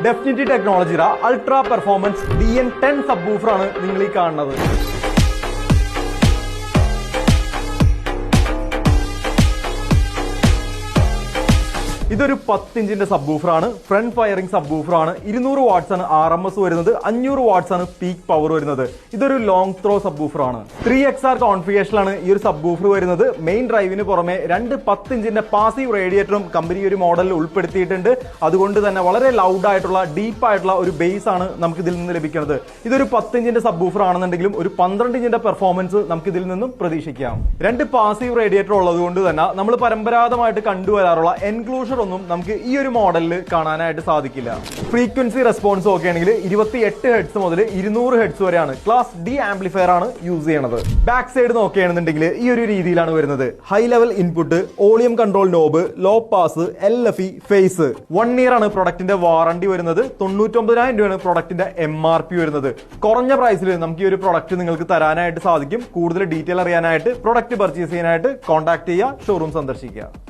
ഡെഫിനിറ്റി ടെക്നോളജിയുടെ ultra performance DN10 subwoofer ആണ് നിങ്ങൾ ഈ കാണുന്നത്. ഇതൊരു 10 ഇഞ്ചിന്റെ സബ്വൂഫർ ആണ്. ഫ്രണ്ട് ഫയറിംഗ് സബ്വൂഫർ ആണ്. 200 വാട്ട്സ് ആണ് RMS വരുന്നത്. 500 വാട്ട്സ് ആണ് പീക്ക് പവർ വരുന്നത്. ഇതൊരു ലോങ് ത്രോ സബ്വൂഫർ ആണ്. 3XR കോൺഫിഗറേഷനിലാണ് ഈ ഒരു സബ്വൂഫർ വരുന്നത്. മെയിൻ ഡ്രൈവിന് പുറമെ 2 10 ഇഞ്ചിന്റെ പാസീവ് റേഡിയേറ്ററും കമ്പനി ഒരു മോഡലിൽ ഉൾപ്പെടുത്തിയിട്ടുണ്ട്. അതുകൊണ്ട് തന്നെ വളരെ ലൗഡ് ആയിട്ടുള്ള ഡീപ്പ് ആയിട്ടുള്ള ഒരു ബേസ് ആണ് നമുക്ക് ഇതിൽ നിന്ന് ലഭിക്കുന്നത്. ഇതൊരു 10 ഇഞ്ചിന്റെ സബ്വൂഫർ ആണെന്നുണ്ടെങ്കിലും ഒരു 12 ഇഞ്ചിന്റെ പെർഫോമൻസ് നമുക്ക് ഇതിൽ നിന്നും പ്രതീക്ഷിക്കാം. 2 പാസീവ് റേഡിയേറ്റർ ഉള്ളത് കൊണ്ട് തന്നെ നമ്മൾ പരമ്പരാഗതമായിട്ട് കണ്ടുവരാറുള്ള എൻക്ലോഷർ ഒന്നും നമുക്ക് ഈ ഒരു മോഡലിൽ കാണാനായിട്ട് സാധിക്കില്ല. ഫ്രീക്വൻസി റെസ്പോൺസ് ഒക്കെ ആണെങ്കിൽ 28 ഹെഡ്സ് മുതൽ 200 ഹെഡ്സ് വരെയാണ്. ക്ലാസ് D ആംപ്ലിഫയർ ആണ് യൂസ് ചെയ്യണത്. ബാക്ക് സൈഡ് നോക്കുകയാണെന്നുണ്ടെങ്കിൽ ഈ ഒരു രീതിയിലാണ് വരുന്നത്. High level input, volume control knob, low pass, LFE, phase. 1 year ആണ് പ്രൊഡക്റ്റിന്റെ വാറണ്ടി വരുന്നത്. 99,000 രൂപയാണ് പ്രൊഡക്റ്റിന്റെ MRP വരുന്നത്. കുറഞ്ഞ പ്രൈസിൽ നമുക്ക് ഈ ഒരു പ്രൊഡക്റ്റ് നിങ്ങൾക്ക് തരാനായിട്ട് സാധിക്കും. കൂടുതൽ ഡീറ്റെയിൽ അറിയാനായിട്ട് പ്രൊഡക്റ്റ് പർച്ചേസ് ചെയ്യാനായിട്ട് കോൺടാക്ട് ചെയ്യുക, ഷോറൂം സന്ദർശിക്കുക.